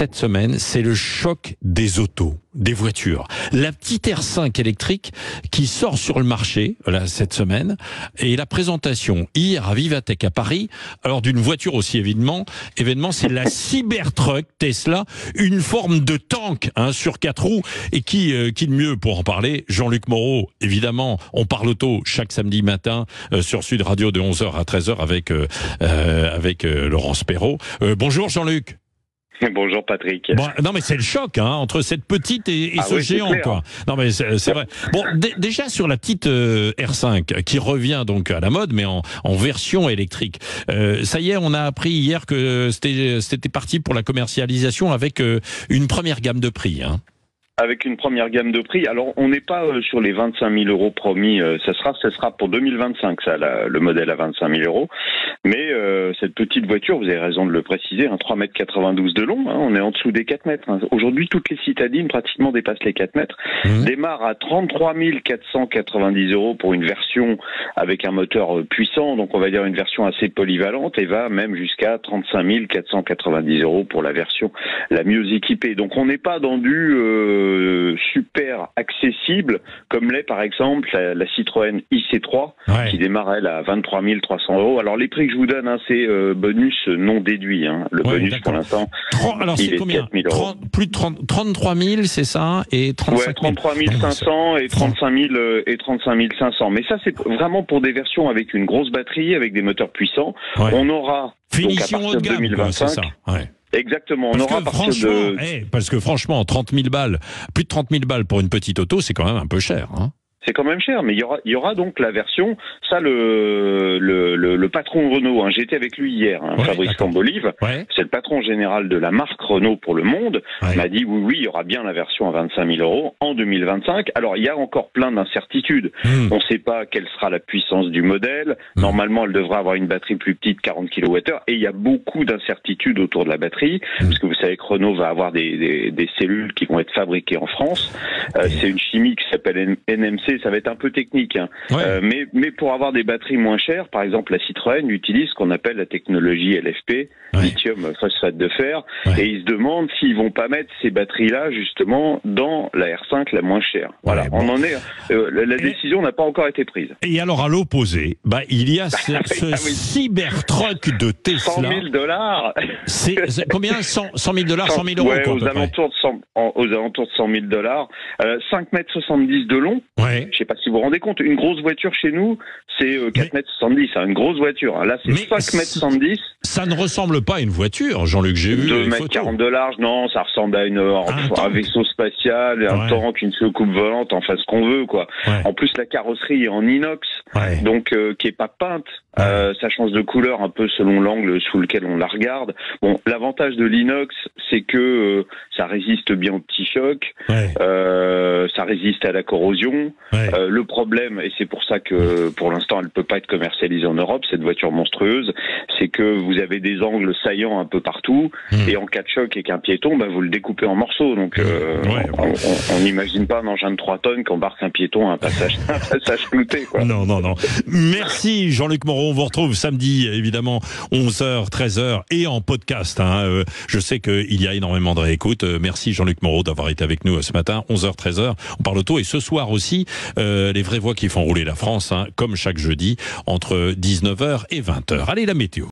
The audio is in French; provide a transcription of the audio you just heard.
cette semaine, c'est le choc des autos, des voitures. La petite R5 électrique qui sort sur le marché là, cette semaine, et la présentation hier à Vivatech à Paris, alors d'une voiture aussi événement, c'est la Cybertruck Tesla, une forme de tank sur 4 roues, et qui de mieux pour en parler, Jean-Luc Moreau, évidemment, on parle auto chaque samedi matin sur Sud Radio de 11h à 13h avec Laurence Perrault. Bonjour Jean-Luc. Bonjour Patrick. Bon, non mais c'est le choc entre cette petite et ce géant quoi. Non mais c'est vrai. Bon déjà sur la petite R5 qui revient donc à la mode mais en version électrique. Ça y est, on a appris hier que c'était parti pour la commercialisation avec une première gamme de prix. Avec une première gamme de prix. Alors, on n'est pas sur les 25 000 euros promis. Ça sera pour 2025, ça, le modèle à 25 000 euros. Mais cette petite voiture, vous avez raison de le préciser, 3,92 m de long. On est en dessous des 4 mètres. Aujourd'hui, toutes les citadines pratiquement dépassent les 4 mètres. Démarre à 33 490 euros pour une version avec un moteur puissant. Donc, on va dire une version assez polyvalente et va même jusqu'à 35 490 euros pour la version la mieux équipée. Donc, on n'est pas dans du super accessible comme l'est par exemple la Citroën IC3 qui démarre elle à 23 300 euros. Alors les prix que je vous donne, c'est bonus non déduit. Le bonus pour l'instant, alors c'est combien? Plus de 33 000, c'est ça, et 35 000. 33 500 et 35 500. Mais ça c'est vraiment pour des versions avec une grosse batterie, avec des moteurs puissants. On aura finition donc à partir haut de gamme, 2025. c'est ça. Exactement. Parce que franchement, 30 000 balles, plus de 30 000 balles pour une petite auto, c'est quand même un peu cher. C'est quand même cher, mais il y aura donc la version, ça le patron Renault, j'étais avec lui hier, Fabrice Cambolive, c'est le patron général de la marque Renault pour le monde, m'a dit oui, il y aura bien la version à 25 000 euros en 2025. Alors il y a encore plein d'incertitudes, on ne sait pas quelle sera la puissance du modèle, normalement elle devrait avoir une batterie plus petite, 40 kWh, et il y a beaucoup d'incertitudes autour de la batterie, parce que vous savez que Renault va avoir des cellules qui vont être fabriquées en France, c'est une chimie qui s'appelle NMC, ça va être un peu technique, mais pour avoir des batteries moins chères, par exemple la Citroën utilise ce qu'on appelle la technologie LFP, lithium phosphate de fer, et ils se demandent s'ils vont pas mettre ces batteries-là justement dans la R5 la moins chère. Voilà, on en est. La décision n'a pas encore été prise. Et alors à l'opposé, il y a ce Cybertruck de Tesla. 100 000 $. C'est combien? 100 000 $, 100 000 euros quoi, aux alentours de 100 000 $. 5,70 m de long. Je sais pas si vous vous rendez compte, une grosse voiture chez nous, c'est 4,70 m, une grosse voiture. Là, c'est 5,70 m. Ça ne ressemble pas à une voiture, Jean-Luc, j'ai vu 2,40 m de large, non, ça ressemble à un vaisseau spatial, un tank, une soucoupe volante, enfin ce qu'on veut, quoi. En plus, la carrosserie est en inox, donc qui est pas peinte. Ça change de couleur un peu selon l'angle sous lequel on la regarde. Bon, l'avantage de l'inox, c'est que ça résiste bien aux petits chocs, ça résiste à la corrosion. Le problème, et c'est pour ça que pour l'instant elle peut pas être commercialisée en Europe, cette voiture monstrueuse, c'est que vous avez des angles saillants un peu partout, et en cas de choc avec un piéton, vous le découpez en morceaux. Donc on n'imagine pas un engin de 3 tonnes qui embarque un piéton à un passage clouté, quoi. Non. Merci Jean-Luc Moreau, on vous retrouve samedi évidemment 11h, 13h et en podcast. Je sais qu'il y a énormément de réécoutes. Merci Jean-Luc Moreau d'avoir été avec nous ce matin, 11h, 13h. On parle auto, et ce soir aussi les vraies voix qui font rouler la France, comme chaque jeudi entre 19h et 20h. Allez, la météo.